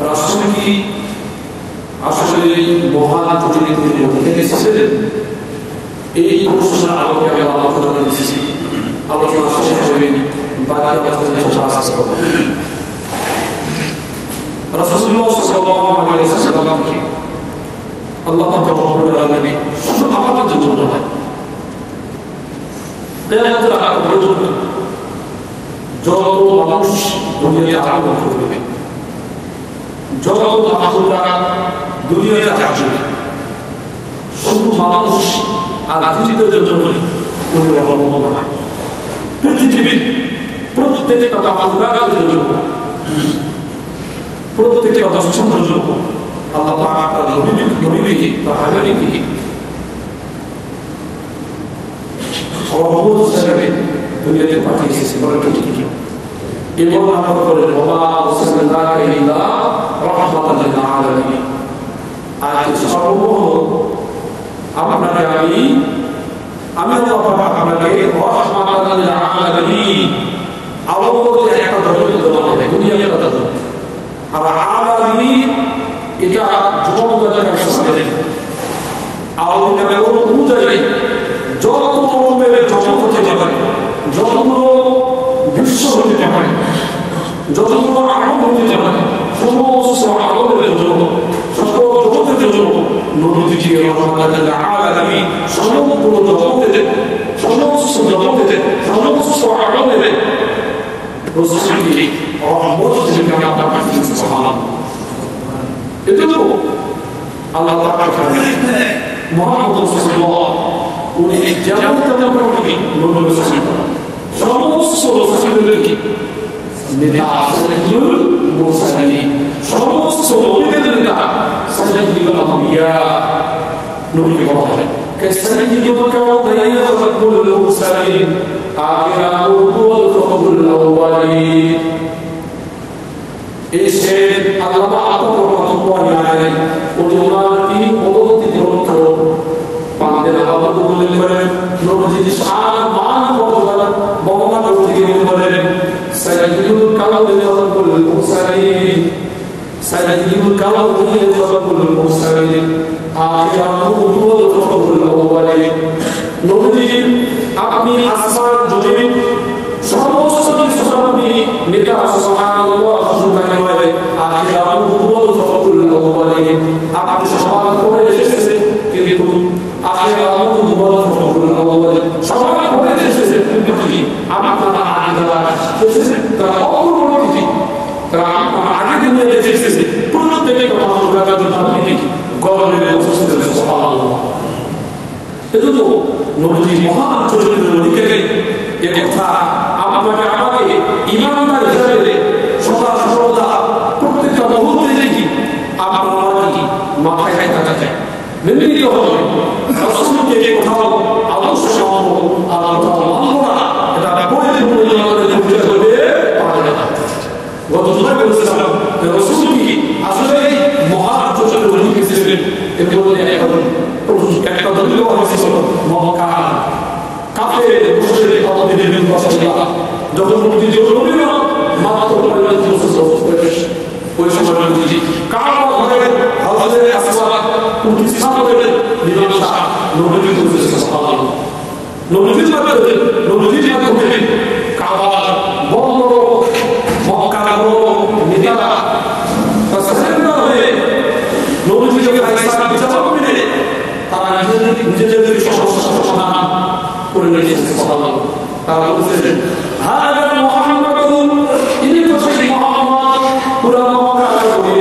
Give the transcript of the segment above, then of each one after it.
রাষ্ট্রপতি আসলে মহান প্রতিনিধিদের মধ্যে এসেছিলেন। এই ঘোষণার আলোকে আমি আলোচনা দিচ্ছি। আলোচনা শেষ হবে বাকি আলোচনা রাসূলুল্লাহ সাল্লাল্লাহু আলাইহি ওয়াসাল্লাম আল্লাহ রাব্বুল আলামিন শুধু আমাদের জন্য নয়, কিয়ামতের আগ পর্যন্ত যত মানুষ দুনিয়াতে আগমন করবে, যত মাখলুকাত দুনিয়াতে আসবে, শুধু মানুষ আর জিনদের জন্য অনুরূপ নয়। পৃথিবীর প্রত্যেকটা মাখলুকাতের জন্য, প্রত্যেকটা দর্শনের জন্য আল্লাহ পাক তার নবীকে বা হাবিবকে রহমত হিসেবে দুনিয়াতে পাঠিয়েছে। বলে ঠিক এবং আমরা বলে ওয়া আরসালনাকা ইল্লা রাহমাতাল লিল আলামিন। আর সর্বমোট আপনাকে আমি আল্লাহ পাক আপনাকে রাহমাতাল লিল আলামিন আল্লাহকে একটা ধরে দেওয়া হবে দুনিয়ার কথা। আর আলামিন এটা জগতের সাথে আল্লাহর কাছে অনুযায়ী যত রকমের জগৎ হতে পারে, যতগুলো বিশ্ব হতে পারে, যতগুলো আলো হতে পারে, সমস্ত আলোদের জন্য, সকল জগতের জন্য নবীজি রাহমাতুল আলামিন সমগ্র জগতের সমস্ত সমস্ত আলোদের রাসূলকে রহমত হিসেবে আল্লাহ পাঠিয়েছেন। সুবহানাল্লাহ। এজন্য আল্লাহ তাআলা মুহাম্মদ রাসূলুল্লাহ উনি যেমন তেমন নবী সমস্ত রাসূলদেরকে নেতা সাইয়্যিদুল মুরসালিন, সমস্ত নবীদের নেতা সাইয়্যিদুল আম্বিয়া নবীকে বলা হয় কাসাইয়্যিদুল কাওনাইন রাব্বুল মুরসালিন আখিরাতুল কবুল আউয়ালিন। এসে আল্লাহ রাহমাতুল্লাহি আলাইহি ওনার তিনি পরবর্তী গ্রন্থ পাঁচদের আলাদা বললেন করেন নবীজির শান মান বর্ণনা করতে গিয়ে বলেন সাইয়্যিদুল কাওনাইন রাব্বুল মুরসালিন, সাইয়্যিদুল কাওনাইন রাব্বুল মুরসালিন আখিরাতুল কবুল আউয়ালিন। নবীজি আপনি আসমান জমিন সমস্ত কিছু আপনি নেতা সুবহানাল্লাহ সুবহানাহু ওয়া তাআলা আখিরাতুল কবুল আউয়ালিন আপনি সমাধান করে এসেছেন। কিন্তু আখিরাতুল কবুল আউয়ালিন সমাধান করে এসেছেন কিন্তু কি আপনারা আগে এসেছেন তারা অগ্রগতি, তারা আগে দুনিয়াতে এসেছে প্রত্যেকটা মানবতার জন্য আপনি গর্বের উপস্থিত হয়েছেন। সুবহানাল্লাহ। এজন্য নবীজি মহান চরিত্রের অধিকারী এ কথা আপনাকে আমাকে ইমানদার হিসেবে সদা সর্বদা প্রত্যেকটা মুহূর্তে দেখি আপনারা কি মাথায় থাকা চাই, মেনে নিতে হবে। রাসূলকে এই কথাও আদর্শ মানব আর মানব না, এটা পরিপূর্ণ আমাদের বুঝতে হবে পারে না। গত জুমায় বলেছিলাম যে রাসূল কি আসলে মহান চরিত্রের অধিকারী ছিলেন। এর বলে একটা দলীয় হয়েছিল মক্কা কাফের মুশরিক আরবদের বিরুদ্ধে যখন নবীজি নবীরা মাত্র 35 বছর বয়স, ওই সময় নবীজি কাবা ঘরে হযরত আসওয়াদ প্রতিষ্ঠা করেন নির্মাণটা নবীজি করেছেন। সুবহানাল্লাহ। নবীজির মাধ্যমে কাবা বড় মক্কা বড় নেতারা সারেন্ডার হয়ে নবীজিকে ফায়সালা বিচার করে তারা নিজেদের সমস্যা সমাধান করে নিয়েছেন। সুবহানাল্লাহ। তারা বলছেন হাদা মুহাম্মাদুন, ইনি তো সেই মুহাম্মদ পুরা মক্কার নবী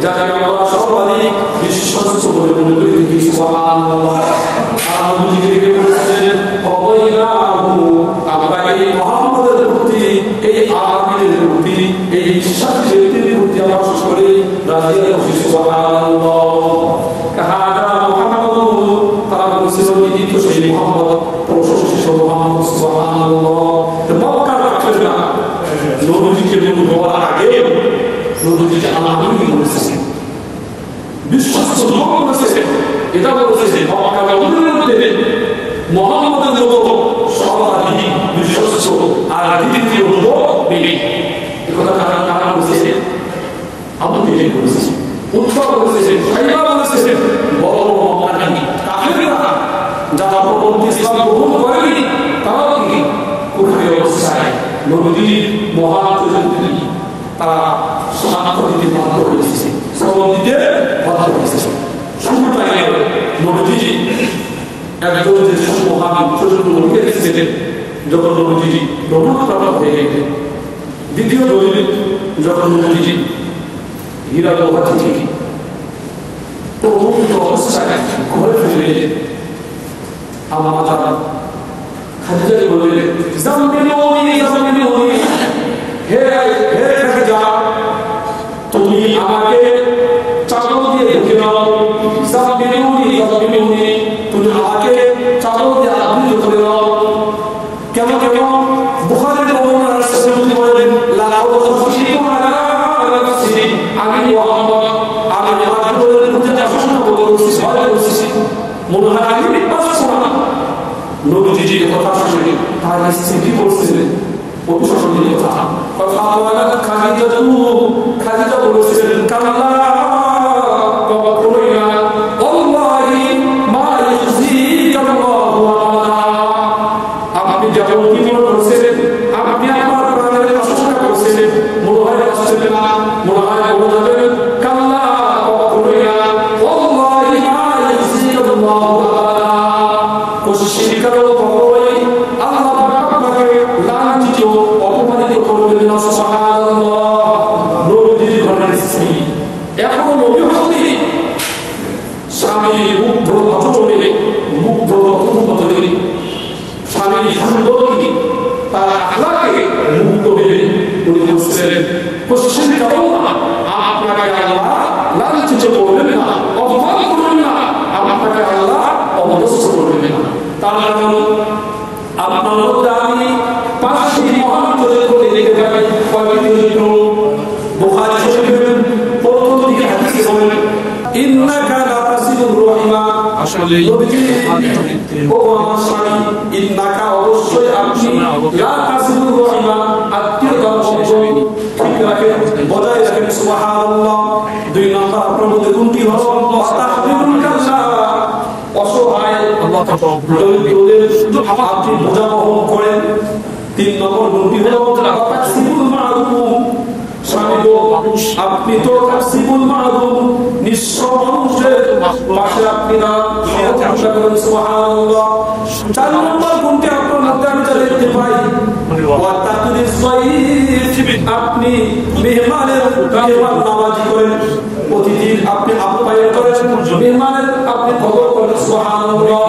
যাকে আমরা সর্বাধিক বিশ্বস্ত বলে মনে করি। সুবহানাল্লাহ। আর নবীজিকে বলছেন অবৈনাহু, আমরা এই মুহাম্মদের প্রতি, এই আমিনের প্রতি, এই বিশ্বাসের প্রতি আমরা সকলে রাজি আছি। সুবহানাল্লাহ। কাহাদা মুহাম্মাদুন, তারা বলছেন ইনি তো সেই মুহাম্মদ প্রশংসিত মুহাম্মদ। সুবহানাল্লাহ। মক্কার কাফেররা নবীজিকে বলার আগে নবীজিকে আল্লাহই বলেছেন, বিশ্বস্ত লোক বলেছেন, এটা বলেছেন মক্কার কাফেরদের মধ্যে মুহাম্মদের মতো সর্বাধিক বিশ্বস্ত আর দ্বিতীয় লোক নেই। এই কথা কারা বলেছেন? আবু বিজয় করেছে, উৎসব করেছে, খাইবা করেছে, বড় মক্কানি কাফেররা যারা পরবর্তী ইসলাম গ্রহণ করেনি তারাও কি কুফরি অবস্থায় নবীর মহান প্রতিনিধি তারা সাক্ষ্য দিতে বাধ্য হয়েছে, শ্রবণ দিতে বাধ্য হয়েছে। শুরুটাই নবীজি একজন যে মহান প্রতিনিধি নবীকে দেখেছিলেন যখন নবীজি নবুয়ত প্রাপ্ত হয়ে গেলেন। দ্বিতীয় দলিল যখন নবীজি হীরা লোহা থেকে পবিত্র অবস্থায় ঘরে ফিরে এলেন, আমার মাতা খাদিজাকে বললেন, জামিলুনি জামিলুনি, হে হে খাদিজা তুমি আমাকে চাদর দিয়ে ঢেকে দাও, জামিলুনি জামিলুনি, তুমি আমাকে চাদর দিয়ে আবৃত করে দাও। কেন কেন বুখারীর বর্ণনা রাসূল বলেন, লা উখশিকু আলা নাফসি, আমি মুহাম্মদ আমি আমার বলেন যে আসন্ন বলছি ভয় করছি, মনে হয় আমি বিশ্বাস করি না। নবীজি কথা শুনে তার স্ত্রী বলছিলেন প্রতিশোধের কথা, কথা বলা খাদিজা বলেছিলেন, কাল্লা কখনোই না, আল্লাহি মা ইউযিকাল্লাহু আবাদা। আপনি যেমন কি মনে করছেন, আপনি আমার প্রাণের প্রশংসা করছেন, মনে হয় আসছেন না, মনে হয় বলে যাবেন, কাল্লা কখনোই না, আল্লাহি মা ইউযিকাল্লাহু আবাদা। কোশিশ করো কখনোই আল্লাহ আপনাকে লাঞ্ছিত অপমানিত করবেন না। সুবহানাল্লাহ। নবীর ঘরের স্ত্রী এখন নবী হতে স্বামীর মুগ্ধ আচরণে মুগ্ধ অনুভূতি, স্বামীর সুন্দরী তার আখলাকে মুগ্ধ হয়ে উনি বলছিলেন, কোশিশ করো না আপনাকে আল্লাহ লাঞ্ছিত করবেন না, অপমান করবেন না, আপনাকে আল্লাহ অবদস্ত করবেন না। তার কারণ আপনার মধ্যে আমি পাঁচটি মহান চরিত্র দেখতে পাই। কয়েকটি চরিত্র বুখারী শরীফের প্রথম দিকে হাদিসে বলেন, ইন্নাকা লা তাসিলুর রহিমা, আসলে নবীজি ও আমার স্বামী, ইন্নাকা অবশ্যই আপনি লা তাসিলুর রহিমা, আত্মীয়তার সম্পর্ক ঠিক রাখেন, বজায় রাখেন। সুবহানাল্লাহ। দুই নম্বর আপনার মধ্যে গুণটি হলো তাহমিলুল কাল্লা, অসহায় দরিদ্রদের আপনি বোঝা বহন করেন। তিন নম্বর গুণটি হলো তাকসিবুল মারুফ, স্বামীগো আপনি তো তাকসিবুল মারুফ, নিঃস্ব মানুষের পাশে আপনি না সহযোগিতা করেন। সুবহানাল্লাহ। চার নম্বর গুণটি আপনার মধ্যে আমি দেখতে পাই, ওয়া তাকরিস সাইয়্যিদ, আপনি মেহমানের মেহমান নওয়াজি করেন, অতিথির আপনি আপ্যায়ন করেন, মেহমানের আপনি কদর করেন। সুবহানাল্লাহ।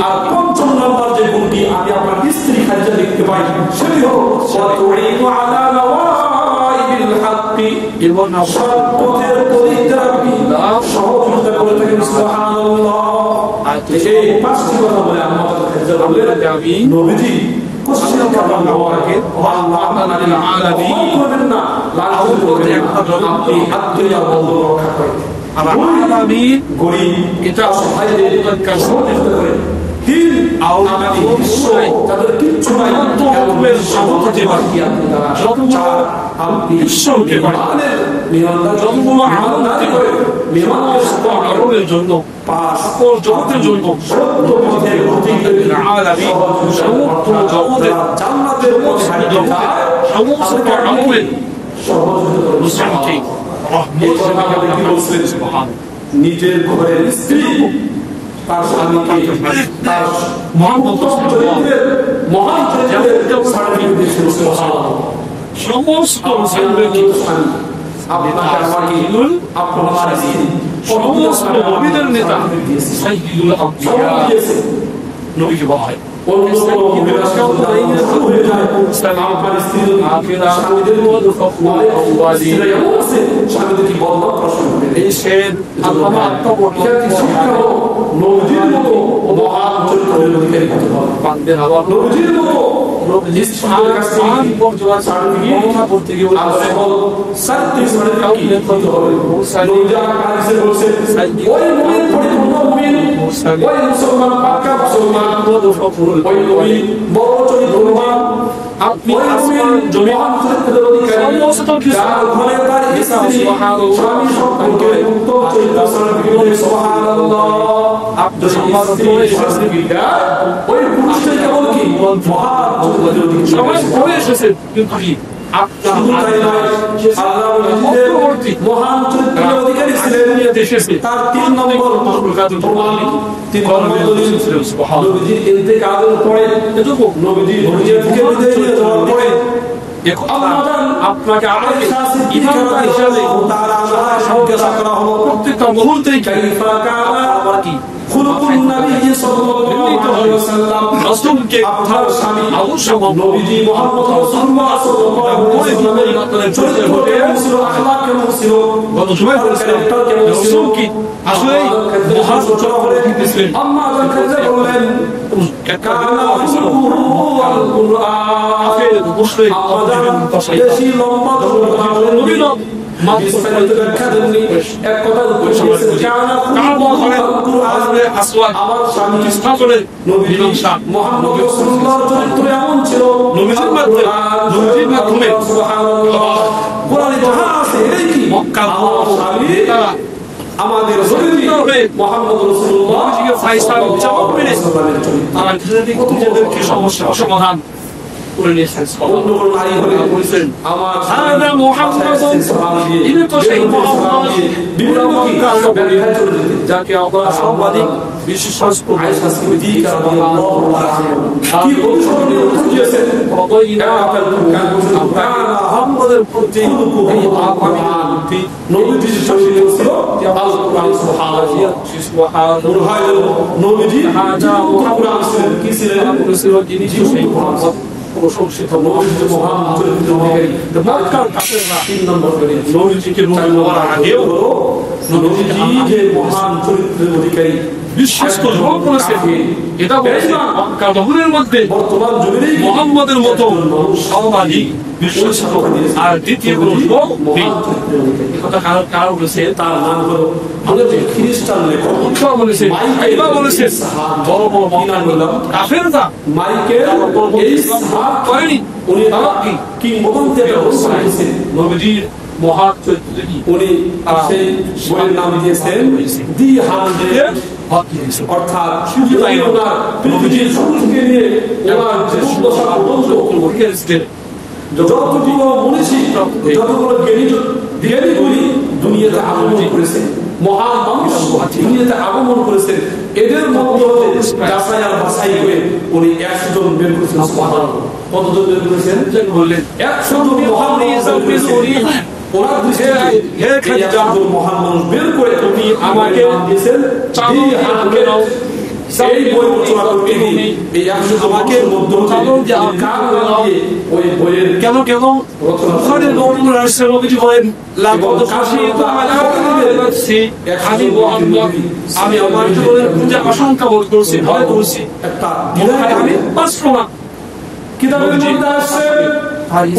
আর পঞ্চম নম্বর যে গুণটি আমি আপনার স্ত্রী খাদিজা দেখতে পাই, সেটি হলো ওয়াতুইনু আলা নওয়াইবিল হাক্কি, এবং সত্যের পরিত্রাণ আপনি সহযোগিতা করে থাকেন। সুবহানাল্লাহ। এই পাঁচটি কথা বলে আমার খাদিজা বললেন, আমি নবীজি কোশ্চেন করলাম আমাকে, আল্লাহ তাআলার আলামিন করবেন না, লাঞ্ছিত করবেন না, আপনি আত্মীয়তা বন্ধ রক্ষা করেন। আমার আলামিন গরিব এটা সহায়দের কাছে সহযোগিতা করেন। তিন আপনি বিশ্বয় তাদের কিচ্ছু নাই, একের সামর্থ্য হতে পারি আপনি তারা চার আপনি বিশ্বকে বাড়ানোর মেহমানদার যত আমল না করে মেহমানদের সাথে আরবের জন্য সকল জগতের জন্য সত্য পথের প্রতীক আলামিন সমস্ত জগতের জান্নাতের পথে হাঁটতে যায়, সমস্ত আমলের সহযোগিতা মুসলিমকে নিজের ঘরের স্ত্রী তার স্বামীকে তার মহান চরিত্রের মহান চরিত্রের সার্টিফিকেট দিয়েছিল। সমস্ত স্বামী আপনাকে আমাকে আপনার সমস্ত নবীদের নেতা সাইয়্যিদুল আম্বিয়া নবীকে বলা হয়। মুমিন ওই মুসলমান পাক্কা মুসলমান ওই নবী বড় চরিত্রবান আপনি আসমান জমিন চরিত্রের অধিকারী সমস্ত কিছু যার ঘরে তার স্ত্রী স্বামী সম্পর্কে উত্তম চরিত্র সার্টিফিকেট সুবহানাল্লাহ আপনি স্ত্রী বিদ্যা ওই পুরুষকে কেবল কি মহান চরিত্রের অধিকারী সবাই পড়ে এসেছে কিন্তু কি মহান চরিত্রের অধিকারী ছিলেন তার 3 নম্বর নবীজির ইন্তেকালের পরে নবীজির দুনিয়া থেকে বিদায় নিয়ে যাওয়ার পরে আপনাকে আয়েশা সিদ্দিকা হিসেবে তার আল্লাহর জিজ্ঞাসা করা হলো প্রত্যেকটা মুহূর্তেই কাইফা কানা আবার কি খুলুকুন নবী সাল্লাল্লাহু আলাইহি ওয়াসাল্লাম রাসূলকে আপনার স্বামী অবশ্যই নবীজি মুহাম্মদ রাসূলুল্লাহ সাল্লাল্লাহু আলাইহি ওয়াসাল্লামের চরিত্র কেমন ছিল আখলাক কেমন ছিল গত সময় বলেছিলাম কেমন ছিল কি আসলে মহান চরিত্র হলে দিতেছিলেন আম্মা আদম খাজা বললেন কানা খুলুকুহু আল কুরআন অবশ্যই আমাদের বেশি লম্বা নবী মাত্র ব্যাখ্যা দেননি এক কথা বলেছেন কানা কুরআনের আসওয়াদ আমার স্বামী ইসলামের নবী মুহাম্মদ রাসূলুল্লাহর চরিত্র এমন ছিল নবীর মাধ্যমে সুবহানাল্লাহ কোরআনে যাহা আছে এই কি মক্কা স্বামী তারা আমাদের নবী মুহাম্মদ রাসূলুল্লাহ কে ফায়সাল জবাব মেনে আর নিজেদেরকে সমস্যা সমাধান করে নিয়েছেন অন্য কোন নারী হলে বলেছেন আমার হাদা মুহাম্মদ ইনি তো সেই মুহাম্মদ বিভিন্ন ব্যাখ্যা চলে যেতে যাকে আমরা সাংবাদিক বিশেষ শাস্ত্র আয়েশা সিদ্দিকা রাদিয়াল্লাহু তাআলা কি অনুসরণে বুঝিয়েছেন কতইনা আপনারা মুহাম্মদের প্রতি এই আপাতি নবীজির চরিত্র ছিল আল কুরআন সুবহানাল্লাহ নবীজি হাজা মুহাম্মদ কি ছিলেন যিনি সেই মুহাম্মদ প্রশংসিত নবীজি মহান চরিত্র অধিকারী মক্কার কাফেররা 3 নম্বর করে নবীজিকে নবী বলার আগেও নবীজি যে মহান চরিত্রের অধিকারী বিশ্বাস করে করেছেন এটা বলেছেন মক্কা শহরের মধ্যে বর্তমান জমিনে মুহাম্মদের মতো সর্বাধিক বিশ্বস্ত আর দ্বিতীয় কোন লোক নেই কথা কারো বলেছে তার নাম হলো আমাদের খ্রিস্টান লেখক উৎসাহ বলেছে মাইকেল বলেছে বড় বড় মহিলা বললাম কাফেররা মাইকেল এই সাহাব করেনি উনি কি মহানতে ব্যবস্থা করেছেন নবীজির মহান চরিত্র উনি সেই বইয়ের নাম দিয়েছেন দি হান্ড্রেড অর্থাৎ শুধু তাই না পৃথিবীর শুরুকে নিয়ে ওনার যে সুদশা পর্যন্ত করেছিলেন যতটুকু মনীষী যতগুলো জ্ঞানী করি দুনিয়াতে আগমন করেছে মহান মানুষ দুনিয়াতে আগমন করেছেন এদের মধ্যে যাচাই আর বাছাই করে উনি 100 জন বের করেছেন কতজন বের করেছেন বললেন 100 জন মহান ওনার দৃষ্টিতে মহান মানুষ বের করে উনি আমাকে দিয়েছেন সেই বই রচনা করতে গিয়ে এই 100 আমাকে মধ্যে ওই বইয়ের কেন রচনা নবীজি বলেন লাগত কাশি আমি মোহাম্মদ আমি আমার জীবনের পূজা আশঙ্কা বোধ করছি ভয় করছি একটা আমি পারছি না কিতাবের মধ্যে আছে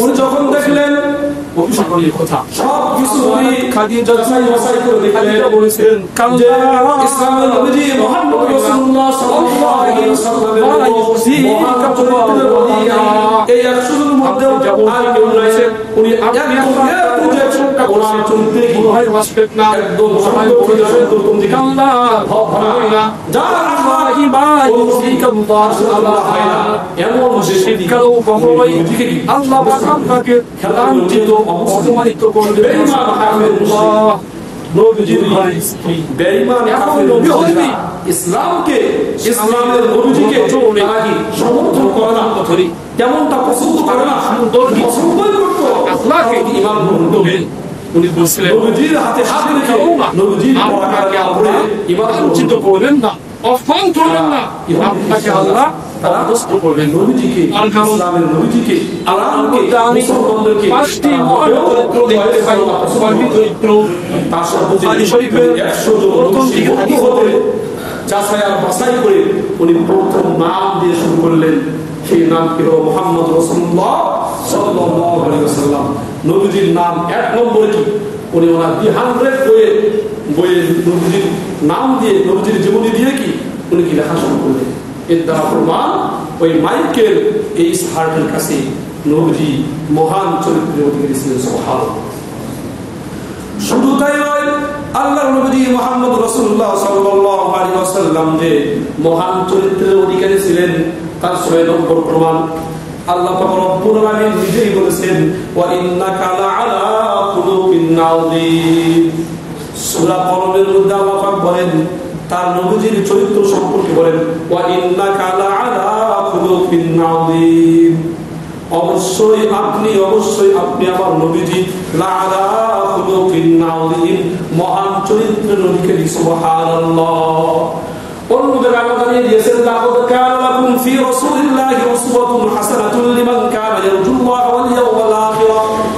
উনি যখন দেখলেন সকলের কথা সব কিছু উনি খাদিজা যাচাই করে দেখলেন বলেছেন কারণ ইসলামের নবী মুহাম্মদ রাসূলুল্লাহ সাল্লাল্লাহু আলাইহি ওয়াসাল্লামের মহান চরিত্রের অধিকারী এই 100 জনের মধ্যে আর কেউ রয়েছে উনি আপনি পূজা চর্চা করার চরিত্রে কোনো রেসপেক্ট না একদম সবাই বলে যাবেন দুর্গম দিকে আল্লাহ ভগবান যা আল্লাহ ইবাদ সিকাল্লাহ আল্লাহ এমন শিক্ষাও কখনোই আল্লাহ আপনাকে লাঞ্ছিত অপমানিত করবে বেঈমান কাফেরুল্লাহ নবীজির বেঈমান কাফের নবী হইনি ইসলামের নবীজিকে তারা কি সমর্থন করে না ধরি তেমনটা পছন্দ করে না সুন্দর পছন্দই করতো আল্লাহকে ঈমান করবে উনি বলছিলেন নবীজির হাতে হাত রেখে নবীজির পতাকাকে আপনি ঈমান লাঞ্ছিত করবেন না অপমান করবেন না আপনাকে আল্লাহ তারা দোস্ত করবেন নবীজিকে ইসলামের নবীজিকে আল্লাহকে মুসলমানদেরকে পাঁচটি মহান চরিত্র দেখতে পাই পাঁচটি চরিত্র তার সাথে শরীফের 100 জন প্রথম দিকে হাদিস হতে যাচাই আর বাছাই করে উনি প্রথম নাম দিয়ে শুরু করলেন সেই নাম কি হলো মুহাম্মদ রাসূলুল্লাহ সাল্লাল্লাহু আলাইহি ওয়াসাল্লাম নবীজির নাম এক নম্বর কি উনি ওনার 200 বইয়ে বইয়ের নবীজির নাম দিয়ে, নবীজির জীবনী দিয়ে কি উনি কি লেখা শুরু করলেন। এর দ্বারা প্রমাণ ওই মাইকেল এই হার্টের কাছে নবীজি মহান চরিত্রের অধিকারী ছিলেন। সুবহানাল্লাহ। শুধু তাই নয়, আল্লাহর নবী মুহাম্মদ রাসূলুল্লাহ সাল্লাল্লাহু আলাইহি ওয়াসাল্লাম যে মহান চরিত্রের অধিকারী ছিলেন তার ৬ নম্বর প্রমাণ আল্লাহ পাক রব্বুল আলামিন নিজেই বলেছেন, ওয়া ইন্নাকা লাআলা খুলুকিন আযীম। সূরা কলমের মধ্যে আল্লাহ পাক বলেন, তার নবীজির চরিত্র সম্পর্কে বলেন, ওয়া ইন্নাকা লাআলা খুলুকিন আযীম। অবশ্যই আপনি আমার নবীজি লাআলা খুলুকিন আযীম, মহান চরিত্রের অধিকারী। সুবহানাল্লাহ। অন্য জায়গায় আল্লাহ জানিয়ে দিয়েছেন, লাকাদ কানা লাকুম ফি রাসূলিল্লাহি উসওয়াতুন হাসানাতুন লিমান কানা ইয়ারজুল্লাহ ওয়াল ইয়াওমাল আখির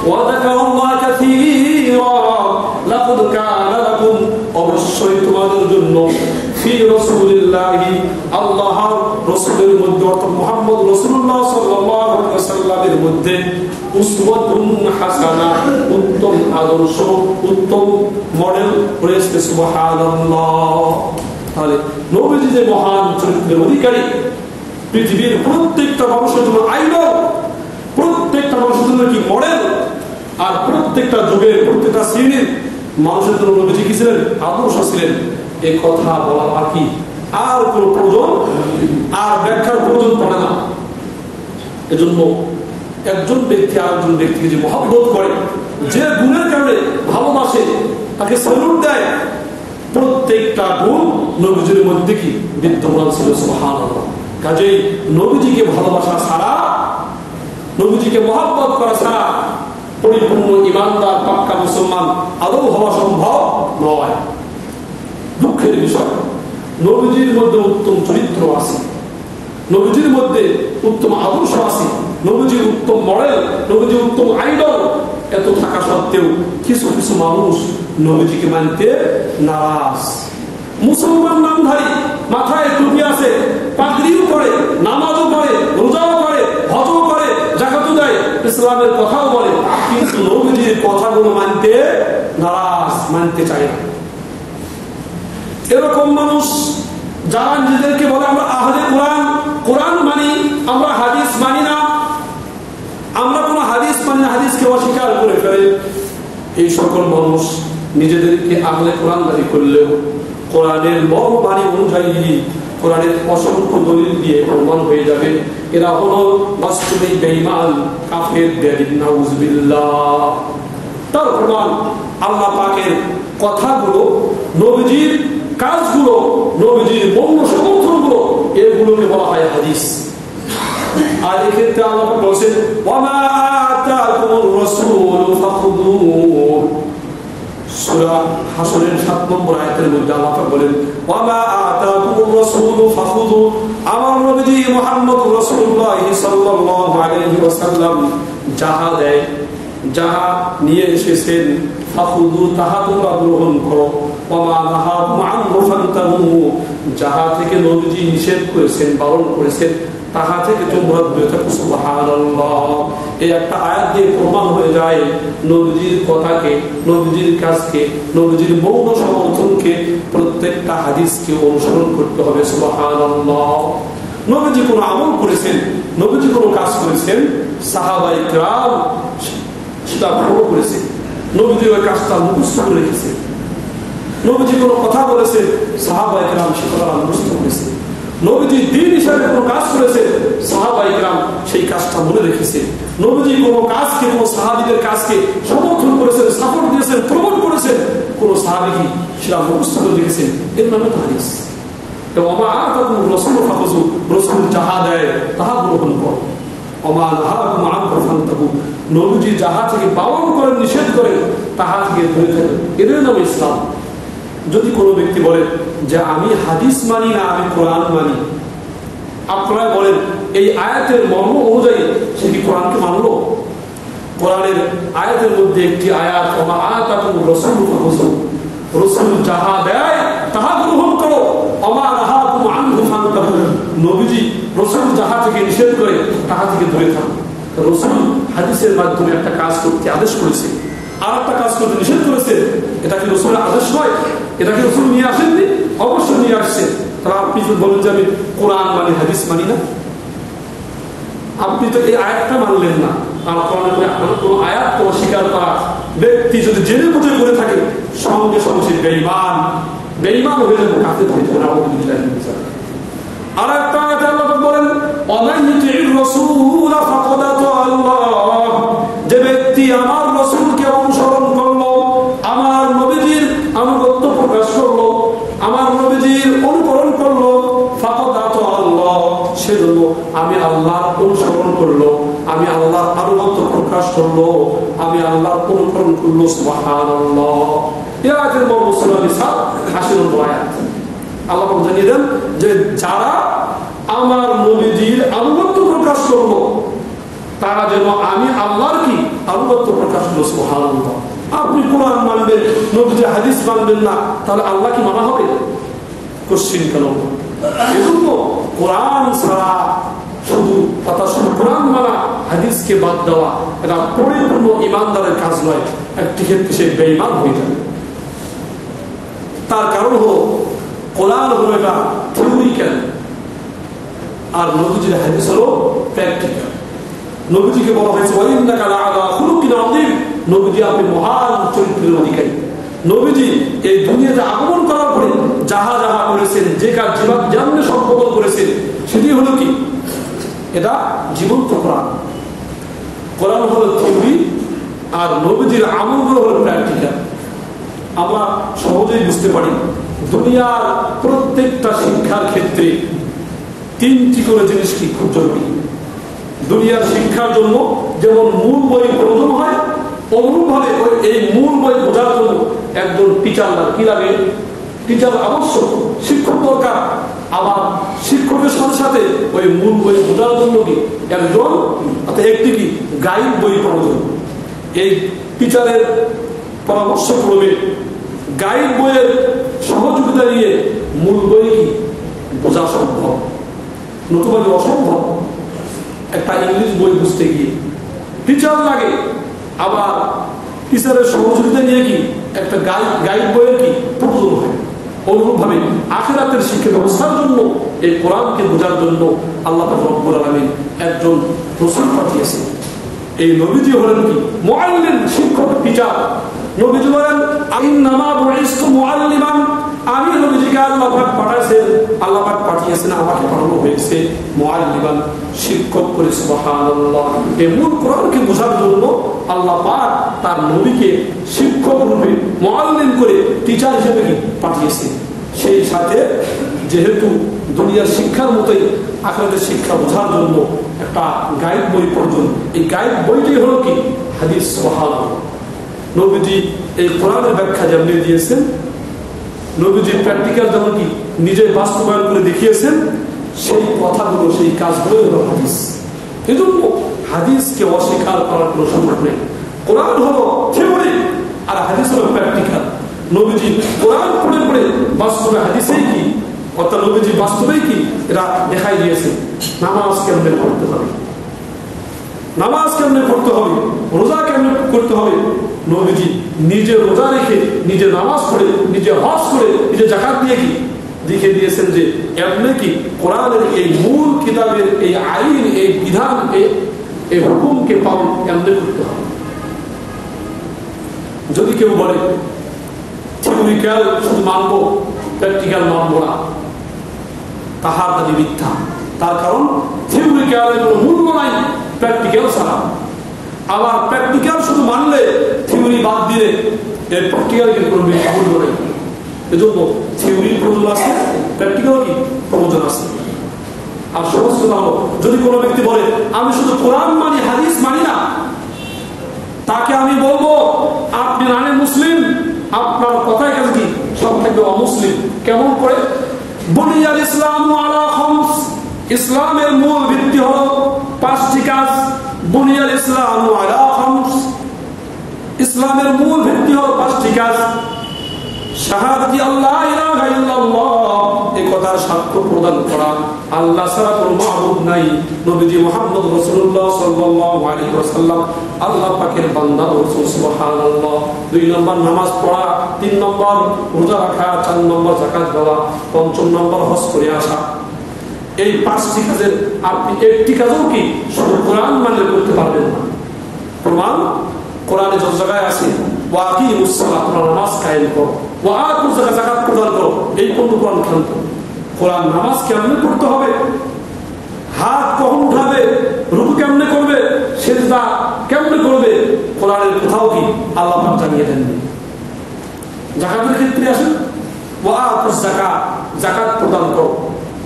ওয়া যাকারাল্লাহা কাসীরা। লাকাদ কানা লাকুম, অবশ্যই তোমাদের জন্য, ফি রাসূলিল্লাহি, আল্লাহর রাসূলের মধ্যে অর্থাৎ মুহাম্মদ রাসূলুল্লাহ সাল্লাল্লাহু আলাইহি ওয়াসাল্লামের মধ্যে উসওয়াতুন হাসানা, উত্তম আদর্শ, উত্তম মডেল রয়েছে। সুবহানাল্লাহ। তাহলে নবীজি যে মহান চরিত্রের অধিকারী, পৃথিবীর প্রত্যেকটা মানুষের জন্য আইডল, প্রত্যেকটা মানুষের জন্য কি মডেল, আর প্রত্যেকটা যুগের প্রত্যেকটা শ্রেণীর মানুষের জন্য নবীজি কি ছিলেন, আদর্শ ছিলেন। এই কথা বলা বাকি, আর কোনো প্রয়োজন আর ব্যাখ্যার প্রয়োজন পড়ে না। এজন্য একজন ব্যক্তি আরেকজন ব্যক্তিকে যে মহব্বত করে, যে গুণের কারণে ভালোবাসে, তাকে স্যালুট দেয়, প্রত্যেকটা গুণ নবীজির মধ্যে কি বিদ্যমান ছিল। সুবহানাল্লাহ। কাজেই নবীজিকে ভালোবাসা ছাড়া, নবীজিকে মহব্বত করা ছাড়া পরিপূর্ণ ইমানদার পাক্কা মুসলমান আদৌ হওয়া সম্ভব নয়। দুঃখের বিষয়, নবীজির মধ্যে উত্তম চরিত্র আছে, নবীজির মধ্যে উত্তম আদর্শ আছে, নবীজির উত্তম মডেল, নবীজির উত্তম আইডল, এত থাকা সত্ত্বেও কিছু কিছু মানুষ নবীজিকে মানতে নারাজ। মুসলমান নামধারী, মাথায় টুপি আছে, পাগড়িও করে, নামাজও করে, রোজাও করে, হজও করে, যাকাতও দেয়, ইসলামের কথাও বলে, কিন্তু নবীজির কথাগুলো মানতে নারাজ, মানতে চায় না। এরকম মানুষ যারা নিজেদেরকে বলে আমরা আহলে কোরআন, কোরআন মানি, আমরা হাদিস মানি না, আমরা কোন হাদিস মানি না, হাদিসকে অস্বীকার করে ফেলে, এই সকল মানুষ নিজেদেরকে আহলে কোরআন দাবি করলেও কোরআনের মর্মবাণী অনুযায়ী, কোরআনের অসংখ্য দলিল দিয়ে প্রমাণ হয়ে যাবে এরা হলো বাস্তবিক বেঈমান, কাফের, বেঈমান, নাউযুবিল্লাহ। তার প্রমাণ আল্লাহ পাকের কথাগুলো, নবীজির কাজগুলো, নবীজির মৌন সমর্থনগুলো, এগুলোকে বলা হয় হাদিস। আর এক্ষেত্রে আল্লাহ বলেছেন, ওয়ামা আতাকুমুর রাসূলু ফাখুযুহু। সূরা হাশরের ৭ নম্বর আয়াতের মধ্যে আল্লাহ বলেন, ওয়ামা আতাকুমুর রাসূলু ফাখুযুহু। আমার নবী মুহাম্মদ রাসূলুল্লাহ সাল্লাল্লাহু আলাইহি ওয়াসাল্লাম যাহা দেয়, যাহা নিয়ে এসেছেন, ফাখুযুহু, তাহা তোমরা গ্রহণ করো। ওয়ামা নাহাকুম আনহু ফান্তাহু। যাহা থেকে নবীজি নিষেধ করেছেন, বারণ করেছেন, তাহা থেকে তোমরা দূরে থাকো। সুবহানাল্লাহ। এই একটা আয়াত দিয়ে প্রমাণ হয়ে যায় নবীজির কথাকে, নবীজির কাজকে, নবীজির মৌন সমর্থনকে, প্রত্যেকটা হাদিসকে অনুসরণ করতে হবে। সুবহানাল্লাহ। নবীজি কোন আমল করেছেন, নবীজি কোন কাজ করেছেন, সাহাবায়ে কেরাম সেটা ফলো করেছে, নবীজি ওই কাজটা মুখস্থ করে রেখেছে। নবীজি কোন কথা বলেছে, সাহাবায়ে কেরাম সে কথা মুখস্থ করেছে। নবীজি দ্বীন হিসাবে কোন কাজ করেছে, সাহাবায়ে কেরাম সেই কাজটা মনে রেখেছে। নবীজি কোন কাজকে, কোন সাহাবীদের কাজকে সমর্থন করেছেন, সাপোর্ট দিয়েছেন, প্রমোট করেছেন, কোন সাহাবী কি সেটা মুখস্থ করে রেখেছেন। এর নামে হাদিস। এবং ওমা আতাকুমুর রাসূলু ফাখুযুহু, রাসূল যাহা দেয় তাহা গ্রহণ করো। ওমা নাহাকুম আনহু ফান্তাহু, নবীজি যাহা থেকে বারণ করেন, নিষেধ করেন, তাহা থেকে দূরে থাকুন। এর নাম ইসলাম। যদি কোনো ব্যক্তি বলে যে আমি হাদিস মানি না, আমি কোরআন মানি, আপনারা বলেন এই আয়াতের মর্ম অনুযায়ী সে কি কোরআনকে মানলো? কোরআনের আয়াতের মধ্যে একটি আয়াত, ওমা আতাকুমুর রাসূলু ফাখুযুহু, রাসূল যাহা দেয় তাহা গ্রহণ করো। ওমা নাহাকুম আনহু ফান্তাহু, নবীজি রাসূল যাহা থেকে নিষেধ করে তাহা থেকে দূরে থাকো। রাসূল হাদিসের মাধ্যমে একটা কাজ করতে আদেশ করেছে, আর একটা কাজ করতে নিষেধ করেছে, এটা কি রাসূলের আদেশ নয়? এটা কি রাসূল নিয়ে আসেননি? অবশ্যই নিয়ে আসছেন। তাহলে আপনি যদি বলেন যে আমি কোরআন মানি হাদিস মানি না, আপনি তো এই আয়াতটা মানলেন না। আর কোরআনের কোনো আয়াত অস্বীকার করা ব্যক্তি যদি জেনে বুঝে করে থাকে, সঙ্গে সঙ্গে সে বেঈমান হয়ে যাবে, কাফের হয়ে যাবে। আর একটা আয়াতে আল্লাহ বলেন, ওয়ামান ইউতি'র রাসূল ফাকাদ আতা আল্লাহ, যে ব্যক্তি আমার রাসূলকে অনুসরণ করলো, আমার নবীজির আনুগত্য প্রকাশ করলো, আমার নবীজির অনুকরণ করলো, ফাকাদ আতা আল্লাহ, সেজন্য আমি আল্লাহর অনুসরণ করলো, আমি আল্লাহর আনুগত্য প্রকাশ করলো, আমি আল্লাহর অনুকরণ করলো। সুবহানাল্লাহ। এই আয়াতের মর্ম সূরা নিসা ৮০ নম্বর আয়াত। আল্লাহ জানিয়ে দেন যে যারা আমার নবীজির আনুগত্য প্রকাশ করলো, তারা যেন আমি আল্লাহর কি আনুগত্য প্রকাশ করলো। সুবহানাল্লাহ। আপনি কোরআন মানবেন, নবীজির হাদিস মানবেন না, তাহলে আল্লাহ কি মানা হবে? কোশ্চিন কেন? এজন্য কোরআন ছাড়া শুধু কোরআন মানা, হাদিসকে বাদ দেওয়া, এটা পরিপূর্ণ ইমানদারের কাজ নয়। একটি ক্ষেত্রে সে বেঈমান হয়ে যাবে। তার কারণ হলো কোরআন হলো এটা থিওরিক্যাল, আর নবীজির হাদিস হলো প্র্যাকটিক্যাল। নবীজিকে বলা হয়েছে ওয়াইন্নাকা লাআলা খুলুকিন আযীম, নবীজি আপনি মহান চরিত্রের অধিকারী। নবীজি এই দুনিয়াতে আগমন করার পরে যাহা যাহা করেছেন, যে কাজ যেমন সম্পাদন করেছেন, সেটি হলো কি? এটা জীবন্ত কোরআন। কোরআন হলো থিওরি, আর নবীজির আমলগুলো হলো প্র্যাকটিক্যাল। আমরা সহজেই বুঝতে পারি, দুনিয়ার প্রত্যেকটা শিক্ষার ক্ষেত্রে তিনটি করে জিনিস কি খুব জরুরি। দুনিয়ার শিক্ষার জন্য যেমন মূল বই প্রয়োজন হয়, অনুরূপভাবে এই মূল বই বোঝার জন্য একজন টিচার কি লাগে? টিচার আবশ্যক, শিক্ষক দরকার। আবার শিক্ষকের সাথে সাথে ওই মূল বই বোঝার জন্য কি একজন একটি কি গাইড বই প্রয়োজন। এই টিচারের পরামর্শ ক্রমে গাইড বইয়ের সহযোগিতা নিয়ে মূল বই কি বোঝা সম্ভব, নতুবা অসম্ভব। একটা ইংলিশ বই বুঝতে গিয়ে টিচার লাগে, আবার টিচারের সহযোগিতা নিয়ে কি একটা গাইড বইয়ের কি প্রয়োজন হয়। অনুরূপভাবে আখিরাতের শিক্ষা ব্যবস্থার জন্য এই কোরআনকে বোঝার জন্য আল্লাহ রব্বুল আলামিন একজন রাসূল পাঠিয়েছেন। এই নবীজি হলেন কি মুআল্লিম, শিক্ষক, টিচার। নবীজি বলেন ইন্নামা বুইসতু মুআল্লিমান, আমি নবীজিকে আল্লাহ পাক পাঠাইছেন, আল্লাহ পাক পাঠিয়েছেন, আমাকে পাঠানো হয়েছে মুআল্লিমান, শিক্ষক করে। সুবহানাল্লাহ। এই মূল কোরআনকে বোঝার জন্য আল্লাহ পাক তার নবীকে শিক্ষক রূপে মুআল্লিম করে টিচার হিসেবে কি পাঠিয়েছেন। সেই সাথে যেহেতু দুনিয়ার শিক্ষার মতোই আখিরাতের শিক্ষা বোঝার জন্য একটা গাইড বই প্রয়োজন। এই গাইড বইটি হলো কি হাদিস। সুবহানাল্লাহ। নবীজি এই কোরআনের ব্যাখ্যা যেমনি দিয়েছেন, নবীজি প্র্যাকটিক্যাল যেমন কি নিজে বাস্তবায়ন করে দেখিয়েছেন, সেই কথাগুলো, সেই কাজগুলো হলো হাদিস। এই জন্য হাদিসকে অস্বীকার করার কোনো সুযোগ নেই। কোরআন হলো থিওরি, আর হাদিস হলো প্র্যাকটিক্যাল। নবীজি কোরআন পড়ে পড়ে বাস্তবে হাদিসেই কি, অর্থাৎ নবীজি বাস্তবেই কি এটা দেখাই দিয়েছে। নামাজ কেমনে পড়তে হবে, নামাজ কেমনে পড়তে হবে, রোজা কেমনে করতে হবে। নবীজি নিজে রোজা রেখে, নিজে নামাজ পড়ে, নিজে হজ করে, নিজে যাকাত দিয়ে কি দেখে দিয়েছেন যে এমনি কি কোরআনের এই মূল কিতাবের এই আইন, এই বিধান, এই হুকুমকে পালন এমনি করতে হবে। যদি কেউ বলে থিওরিক্যাল শুধু মানবো, প্র্যাকটিক্যাল মানবো না, তাহার দাবি মিথ্যা। তার কারণ থিওরিক্যালের কোনো মূল্য নাই প্র্যাকটিক্যাল ছাড়া। আবার প্র্যাকটিক্যাল শুধু মানলে, থিওরি বাদ দিলে এর প্র্যাকটিক্যালের কোনো মূল্য নেই। এজন্য থিওরির প্রয়োজন আছে, প্র্যাকটিক্যাল কি প্রয়োজন আছে। আর সহজ কথা হলো, যদি কোনো ব্যক্তি বলে আমি শুধু কোরআন মানি, হাদিস মানি না, তাকে আমি বলবো আপনি নানে মুসলিম, আপনার কথায় কাছে কি সব থেকে অমুসলিম। কেমন করে? বুনিয়াল ইসলাম আলা খামস, ইসলামের মূল ভিত্তি হলো 5টি কাজ। বুনিয়াল ইসলাম আলা খামস, ইসলামের মূল ভিত্তি হলো 5টি কাজ। শাহাদাতি আল্লাহ ইলাহা ইল্লাল্লাহ এই কথার সাক্ষ্য প্রদান করা আল্লাহ ছাড়া কোনো মাবুদ নাই, নবীজি মুহাম্মদ রাসূলুল্লাহ সাল্লাল্লাহু আলাইহি ওয়াসাল্লাম আল্লাহ পাকের বান্দা রাসূল। সুবহানাল্লাহ। 2 নম্বর নামাজ পড়া, 3 নম্বর রোজা রাখা, 4 নম্বর যাকাত দেওয়া, 5 নম্বর হজ করে আসা। এই 5টি কাজের আপনি একটি কাজও কি শুধু কোরআন মানলে করতে পারবেন না। প্রমাণ কোরআনে যত জায়গায় আছে ওয়াকিমুস সালাত, নামাজ কায়েম করো, ওয়া আতুজ যাকাত প্রদান করো, এই কোন কোরআন খান্ত কোরআন নামাজ কেমনে পড়তে হবে, হাত কখন উঠাবে, রুকু কেমনে করবে, সিজদা কেমনে করবে, কোরআনের কোথাও কি আল্লাহ পাক জানিয়ে দেননি। যাকাতের ক্ষেত্রে আসেন ওয়া আতুজ যাকাত, যাকাত প্রদান করো।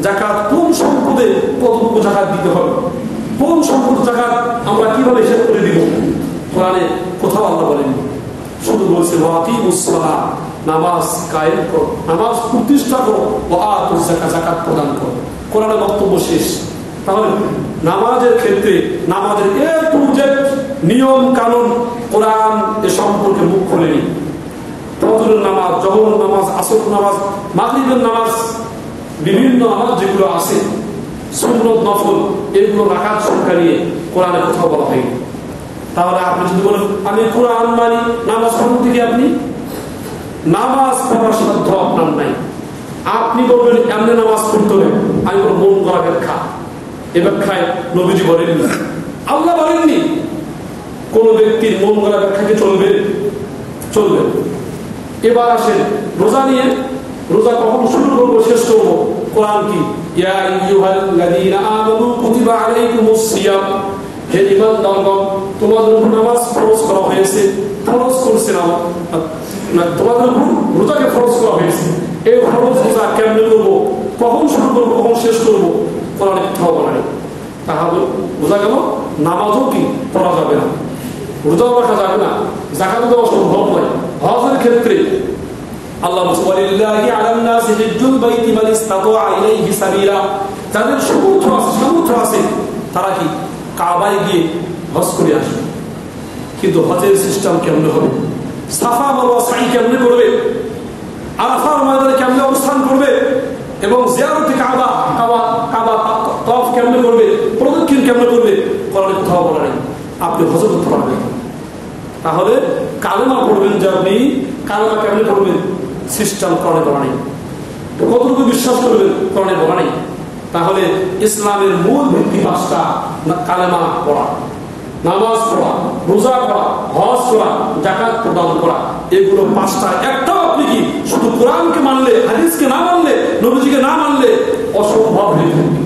যাকাত কোন সম্পদে কতটুকু যাকাত দিতে হবে, কোন সম্পদ যাকাত আমরা কিভাবে হিসাব করে দিব, কোরআনে কোথাও আল্লাহ বলেননি। শুধু বলছে ওয়াকিমুস সালাত, নামাজ কায়েম করো, নামাজ প্রতিষ্ঠা করো, ওয়া আতুজ যাকাত, যাকাত প্রদান করো। কোরআনের বক্তব্য শেষ। তাহলে নামাজের ক্ষেত্রে নামাজের এ টু জেড নিয়ম কানুন কোরআন এ সম্পর্কে মুখ খোলেনি। ফজরের নামাজ, জোহর নামাজ, আসর নামাজ, মাগরিবের নামাজ, বিভিন্ন নামাজ যেগুলো আছে সুন্নত নফল, এগুলো রাকাত সংখ্যা নিয়ে কোরআনে কোথাও বলা হয়নি। তাহলে আপনি যদি বলেন আমি কোরআন মানি, নামাজ পড়তে থেকে আপনি নামাজ পড়ার সাধ্য আপনার নাই। আপনি বলবেন এমনি নামাজ পড়তে হবে, আমি বলব মন করা ব্যাখ্যা, এ ব্যাখ্যায় নবীজি বলেননি, আল্লাহ বলেননি। কোন ব্যক্তির মন করা ব্যাখ্যাকে চলবে চলবে। এবার আসেন রোজা নিয়ে। রোজা কখন শুরু করবো, শেষ করবো, কোরআন কি ইয়া আইয়ুহাল্লাযীনা আমানু কুতিবা আলাইকুমুস সিয়াম, হে ঈমানদারগণ তোমাদের উপর নামাজ ফরজ করা হয়েছে। ফরজ করছে না, তোমাদের উপর রোজাকে ফরজ করা হয়েছে। এই ফরজ রোজা কেমনে করবো, কখন শুরু করবো, কখন শেষ করবো, কোরআনে কোথাও বলা নেই। তাহলে বোঝা গেল নামাজও কি পড়া যাবে না, রোজাও রাখা যাবে না, যাকাত দেওয়া সম্ভব নয়। হজের ক্ষেত্রে আল্লাহ ওয়ালিল্লাহি আলান নাসি হিজ্জুল বাইতি মান ইসতাতা ইলাইহি সাবিলা, যাদের সামর্থ্য আছে তারা কি কাবায় গিয়ে হজ করে আসবে। কিন্তু হজের সিস্টেম কেমনে হবে, সাফা মারওয়া সাই কেমনে করবে, আরাফার ময়দানে কেমনে অবস্থান করবে, এবং জিয়ারতে কাবা তাওয়াফ কেমনে করবে, প্রদক্ষিণ কেমনে করবে, কোরআনে কোথাও বলা নেই। আপনি হজ করতে পারবেন। তাহলে কালেমা পড়বেন যে আপনি কালেমা কেমনে পড়বেন, সিস্টেম কোরআনে বলা নেই। কতটুকু বিশ্বাস করবেন, কোরআনে বলা নেই। তাহলে ইসলামের মূল ভিত্তি 5টা, কালেমা পড়া, নামাজ পড়া, রোজা করা, হজ করা, যাকাত প্রদান করা, এগুলো 5টা একটাও আপনি কি শুধু কোরআনকে মানলে, হাদিসকে না মানলে, নবীজিকে না মানলে অসম্ভব হয়ে যাবে।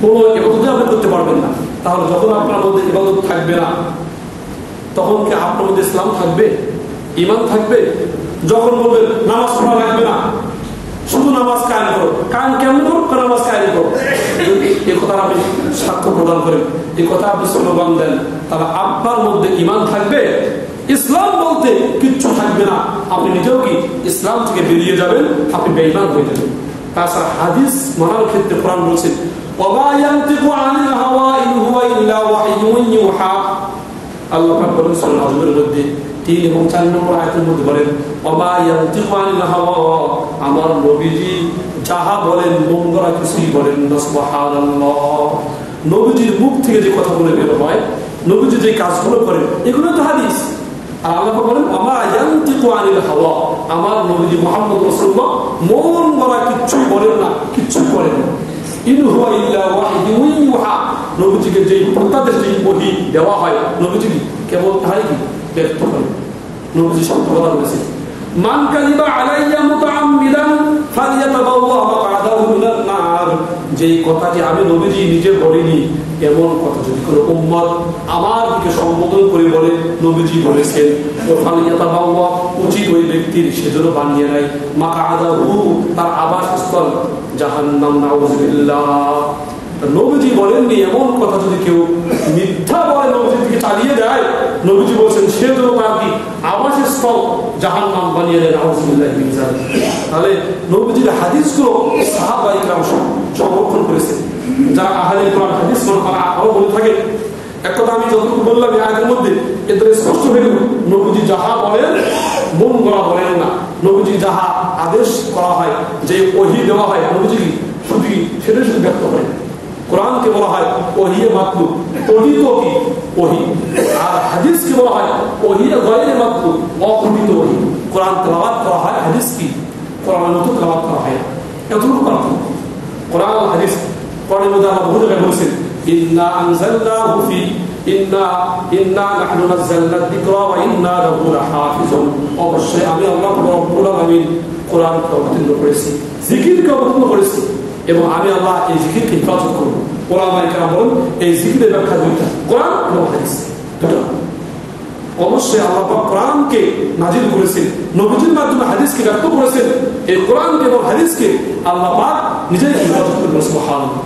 কোনো ইবাদত আপনি করতে পারবেন না। তাহলে যখন আপনার মধ্যে ইবাদত থাকবে না, তখন কি আপনার মধ্যে ইসলাম থাকবে, ঈমান থাকবে? যখন বলবেন নামাজ পড়া লাগবে না, শুধু নামাজ কায়েম করো, কায়েম কেমন করো, নামাজ কায়েম করো, এই কথা আপনি সাক্ষ্য প্রদান করেন, এই কথা আপনি স্লোগান দেন, তাহলে আপনার মধ্যে ঈমান থাকবে। ইসলাম বলতে কিচ্ছু থাকবে না, আপনি নিজেও কি ইসলাম থেকে বেরিয়ে যাবেন, আপনি বেঈমান হয়ে যাবেন। তাছাড়া হাদিস মানার ক্ষেত্রে কোরআন বলছে ওয়া ইয়ানতিকু আনিল হাওয়া ইন হুয়া ইল্লা ওয়াহয়ুন ইউহা। আল্লাহ পাক বলেন সূরা নাজমের মধ্যে 3 এবং 4 নম্বর আয়াতের মধ্যে বলেন ওয়া ইয়ানতিকু আনিল হাওয়া, আমার নবীজি যাহা বলেন মন গড়া কিছুই বলেন না। সুবহানাল্লাহ। নবীজির মুখ থেকে যে কথাগুলো বের হয়, নবীজি যে কাজগুলো করেন, এগুলো তো হাদিস। আর আল্লাহ বলেন ওয়া ইয়ানতিকু আনিল হাওয়া, আমার নবীজি মুহাম্মদ রাসূলুল্লাহ মন গড়া কিছুই বলেন না, কিছু করেন না। ইন হুয়া ইল্লা ওয়াহয়ুন ইউহা, নবীজিকে যে প্রত্যাদেশ, যে ওহী দেওয়া হয়, নবীজি কেবল তাই কি ব্যক্ত করেন। নবীজি সত্য কথা বলেছেন, মান কাযিবা আলাইয়া মুতাআম্মিদান ফালিয়াতাবাওয়া মাকআদাহু মিনান নার। যেই কথাটি আমি নবীজি নিজে বলিনি, এমন কথা যদি কোনো উম্মত আমার দিকে সম্বোধন করে বলে নবীজি বলেছেন, তো ফালিয়াতাবাওয়া, উচিত ওই ব্যক্তির সেজন্য বানিয়ে নেয় মাকআদাহু, তার আবাসস্থল জাহান্নাম। নাউযুবিল্লাহ। নবীজি বলেননি এমন কথা যদি কেউ মিথ্যা বলে নবীজির দিকে চালিয়ে দেয়, নবীজি বলছেন সে যেন তার কি আবাসস্থল জাহান্নাম বানিয়ে দেয়। নাউযুবিল্লাহি মিন যালিক। তাহলে নবীজির হাদিসগুলো সাহাবায়ে কেরাম সংরক্ষণ করেছেন। যারা আহলে কোরআন হাদিস মানে তারা আরো বলে থাকে এক কথা আমি যতটুকু বললাম এই আয়াতের মধ্যে এদের স্পষ্ট হয়ে গেল, নবীজি যাহা বলেন মন গড়া বলেন না। নবীজি যাহা আদেশ করা হয়, যে ওহী দেওয়া হয় নবীজি শুধু সেটাই শুধু ব্যক্ত করেন। কোরআনকে বলা হয় ওহী মাতলুব, পঠিত কি ওহী, আর হাদিসকে বলা হয় ওহী গায়রে মাতলুব, অপঠিত ওহী। কোরআন তেলাওয়াত করা হয়, হাদিস কি কোরআনের মতো তেলাওয়াত করা হয়, এতটুকু পার্থক্য। কোরআন হাদিস কোরআনের মধ্যে আল্লাহ বহু জায়গায় বলেছেন ইন্না আনজালনাহু ফি ইন্না নাহনু নাযালনা যিকরা ওয়া ইন্না লাহু লাহাফিজুন। অবশ্যই আমি আল্লাহ রব্বুল আলামিন কোরআনকে অবতীর্ণ করেছি, জিকিরকে অবতীর্ণ করেছি, এবং আমি আল্লাহ এই জিকিরকে হেফাজত করব। ওলামায়ে কেরাম বলেন এই জিকিরের ব্যাখ্যা দুইটা, কোরআন এবং হাদিস দুটো। অবশ্যই আল্লাহ পাক কোরআনকে নাজিল করেছেন, নবীজির মাধ্যমে হাদিসকে ব্যক্ত করেছেন। এই কোরআনকে এবং হাদিসকে আল্লাহ পাক নিজেই হেফাজত করবেন, সুবহানাল্লাহ।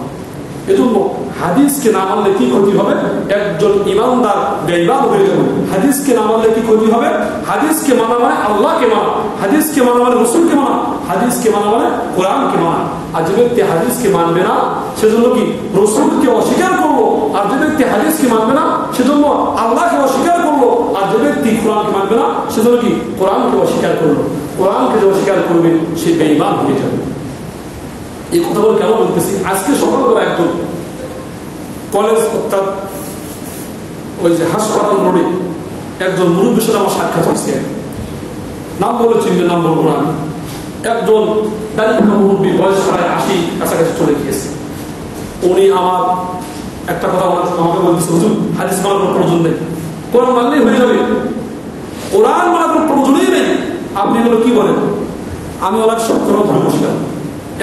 এজন্য হাদিসকে না মানলে কি ক্ষতি হবে? একজন ইমানদার বেঈমান হয়ে যাবে। হাদিসকে না মানলে কি ক্ষতি হবে? হাদিসকে মানা মানে আল্লাহকে মানা, হাদিসকে মানা মানে রাসূলকে মানা, হাদিসকে মানা মানে কোরআনকে মানা। আর যে ব্যক্তি হাদিসকে মানবে না সেজন্য কি রাসূলকে অস্বীকার করলো, আর যে ব্যক্তি হাদিসকে মানবে না সেজন্য আল্লাহকে অস্বীকার করলো, আর যে ব্যক্তি কোরআনকে মানবে না সেজন্য কি কোরআনকে অস্বীকার করলো। কোরআনকে যে অস্বীকার করবে সে বেঈমান হয়ে যাবে। এই কথাগুলো কেন বলতেছি? আজকে সকালবেলা একজন কলেজ অর্থাৎ ওই যে হাসপাতাল রোডে একজন মুরব্বীর সাথে আমার সাক্ষাৎ হয়েছে, নাম বলে চিনবে, নাম বলবো না। একজন দাঁড়িয়ে মুরব্বী, বয়স প্রায় 80 কাছাকাছি চলে গিয়েছে। উনি আমার একটা কথা আমাকে বলতেছে, হুজুর হাদিস মানার কোনো প্রয়োজন নেই, কোরআন মানলেই হয়ে যাবে, কোরআন মানার কোনো প্রয়োজনই নেই। আপনি এগুলো কি বলেন? আমি ওনার সত্য ধরে বসলাম,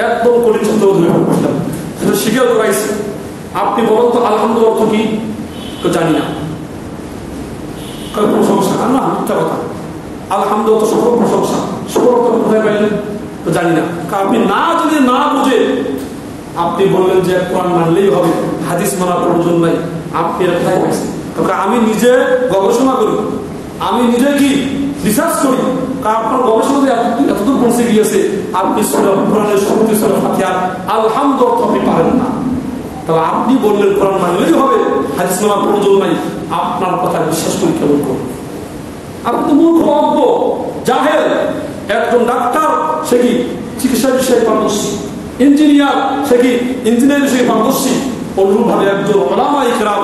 একদম কঠিন সত্য ধরে বসলাম, সেটা স্বীকার করাইছি। আপনি বলেন তো আলহামদুলিল্লাহ অর্থ কি? তো জানি না। কোনো সমস্যা না, মিথ্যা কথা। আলহামদুলিল্লাহ তো সকল প্রশংসা, সকল অর্থ কোথায় পাইলেন? তো জানি না। আপনি না যদি না বুঝে আপনি বললেন যে কোরআন মানলেই হবে, হাদিস মানার প্রয়োজন নাই, আপনি এটা কোথায় পাইছেন? কারণ আমি নিজে গবেষণা করি, আমি নিজে কি রিসার্চ করি। কারণ আপনার গবেষণা এতদূর পৌঁছে গিয়েছে, আপনি সূরা কোরআনের শুরুতে সূরা ফাতিহা আলহামদুলিল্লাহ আপনি পারেন না। তাহলে আপনি বললেন কোরআন মানলেই হবে, হাদিস মানার প্রয়োজন নাই, আপনার কথা বিশ্বাস করি কেমন করুন? আপনি তো মূর্খ, অজ্ঞ, জাহেল। একজন ডাক্তার সে কি চিকিৎসা বিষয়ে পারদর্শী, ইঞ্জিনিয়ার সে কি ইঞ্জিনিয়ার বিষয়ে পারদর্শী। অনুরূপভাবে একজন উলামায়ে কেরাম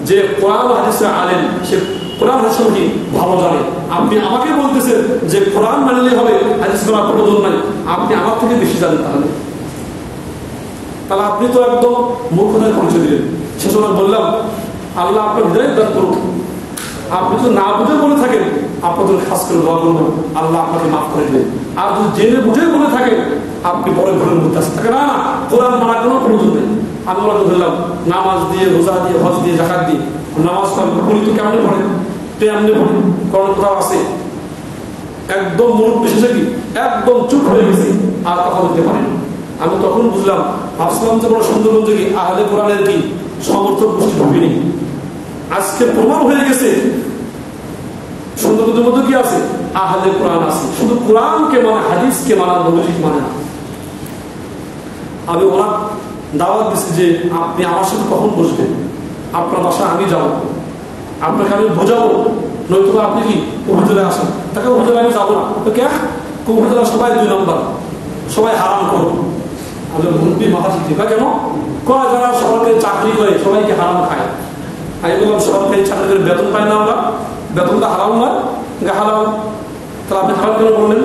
যে কোরআন হাদিসের আলেম, সে কোরআন হাদিস কি ভালো জানে। আপনি আমাকে বলতেছেন যে কোরআন মানলেই হবে, হাদিস মানার প্রয়োজন নাই, আপনি আমার থেকে বেশি জানেন। তাহলে আপনি তো একদম মূর্খতার পরিচয় দিলেন। সে সময় বললাম আল্লাহ আপনার হৃদয় দান করুন। আপনি যদি না বুঝে বলে থাকেন, আপনাদের খাস করে দোয়া করবো আল্লাহ আপনাকে মাফ করে দেবেন। আর যদি জেনে বুঝে বলে থাকেন, আপনি পরে ভুলের মধ্যে আসতে থাকে না, কোরআন মানার কোনো প্রয়োজন নেই। আমি ওনাকে ধরলাম নামাজ দিয়ে, রোজা দিয়ে, হজ দিয়ে, জাকাত দিয়ে। নামাজ পড়ি তো কেমনে পড়ে? তেমনি পড়ি, কোরআন কোথাও আছে? একদম মুরব্বী শেষে কি একদম চুপ হয়ে গেছে, আর কথা বলতে পারেন। আমি তখন বুঝলাম, ভাবছিলাম যে বড় সুন্দরগঞ্জে কি আহলে কোরআনের কি সমর্থক গোষ্ঠী ঢুকিনি। আজকে প্রমাণ হয়ে গেছে সুন্দরগঞ্জের মধ্যে কি আছে? আহলে কোরআন আছে। শুধু কোরআনকে মানে, হাদিসকে মানে, নবীজিকে মানে না। আমি ওনার দাওয়াত দিচ্ছি যে আপনি আমার সাথে কখন বসবেন, আপনার বাসায় আমি যাবো, আপনাকে আমি বোঝাবো, নয়তো আপনি কি উপজেলা আসেন। তাকে উপজেলা আমি যাবো না, তো কে উপজেলা সবাই 2 নম্বর, সবাই হারাম করবো। আমাদের মুরব্বী মাথা শিখছি না কেন? যারা সরকারি চাকরি করে সবাইকে হারাম খায়। আমি বললাম সরকারি চাকরি করে বেতন পাই না আমরা, বেতনটা হারাম নয়, হারাম। তাহলে আপনি হারাম কেন বললেন?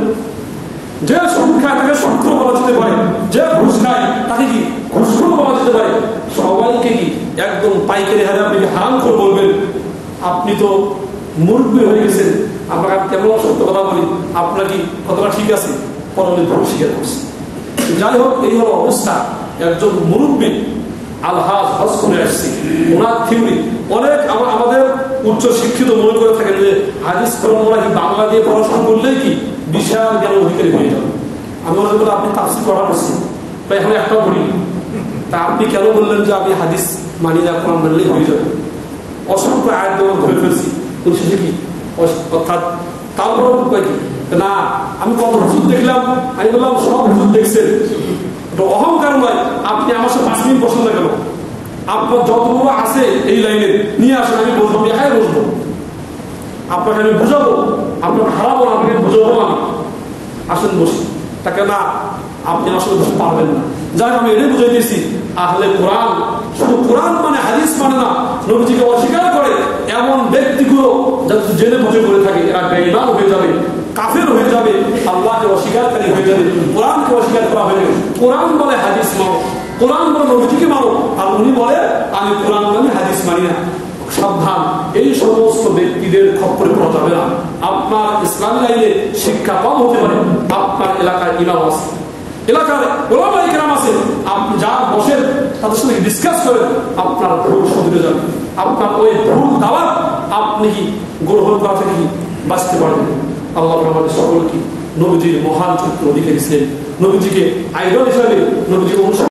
যে সুদ খায় তাকে সুদ বলা যেতে পারে, যে ঘুষ খায় তাকে কি ঘুষখোর বলা যেতে পারে। সবাইকে কি একদম পাইকারি হারে আপনি হারাম করে বলবেন? আপনি তো মুরব্বী হয়ে গেছেন, আপনাকে কেমন সত্য কথা বলি, আপনার কি কতটা ঠিক আছে? পরবর্তী ভুল স্বীকার করছে। যাই হোক, এই হলো অবস্থা। একজন মুরব্বী আলহাজ হজ করে আসছে, ওনার থিওরি অনেক আমাদের উচ্চ শিক্ষিত মনে করে থাকেন যে হাদিস কোরআন ওরা কি বাংলা দিয়ে পড়াশোনা করলেই কি বিশাল জ্ঞান অধিকারী হয়ে যাবে। আমি মনে করি আপনি তাফসীর পড়া করছেন, তাই এখন একটাও পড়ি। তা আপনি কেন বললেন যে আমি হাদিস মানি না, কোরআন মানলেই হয়ে যাবে? অসংখ্য আয়াত ধরে ফেলছি, বলছি কি অর্থাৎ তারপর উপায় কি না? আমি কত হুজুর দেখলাম, আমি বললাম সব হুজুর দেখছেন, অহংকার নয়। আপনি আমার সাথে 5 মিনিট বসেন না কেন? আপনার যতগুলো আছে এই লাইনে নিয়ে আসেন, আমি বলবো, দেখায় বসবো, আপনাকে আমি বুঝাবো, আপনাকে হারাবো না, আপনাকে বুঝাবো আমি, আসেন বসি। তাকে না, আপনি আসলে বুঝতে পারবেন না। যাই আমি এটাই বুঝাইতেছি, আহলে কোরআন শুধু কোরআন মানে হাদিস মানে না, নবীজিকে অস্বীকার করে এমন ব্যক্তিগুলো যারা জেনে বুঝে করে থাকে, এরা বেঈমান হয়ে যাবে, কাফের হয়ে যাবে, আল্লাহকে অস্বীকারকারী হয়ে যাবে, কোরআনকে অস্বীকার করা হয়ে যাবে। কোরআন বলে হাদিস মানো, কোরআন বলে নবীজিকে মানো, আর উনি বলে আমি কোরআন মানে হাদিস মানি না। সাবধান, এই সমস্ত ব্যক্তিদের খপ্পরে পড়া যাবে না। আপনার ইসলামী লাইনে শিক্ষা কম হতে পারে, আপনার এলাকায় ইমাম আছে, এলাকার ওলামায়ে কেরাম আছে, আপনি যা বসেন তাদের সঙ্গে ডিসকাস করেন, আপনার ভুল শুধরে যাবে। আপনার ওই ভুল দাওয়াত আপনি কি গ্রহণ করা থেকে কি বাঁচতে পারবেন। আল্লাহ আমাদের সকলকে নবীজির মহান চরিত্র দেখে দিয়েছিলেন, নবীজিকে আইডল হিসাবে, নবীজিকে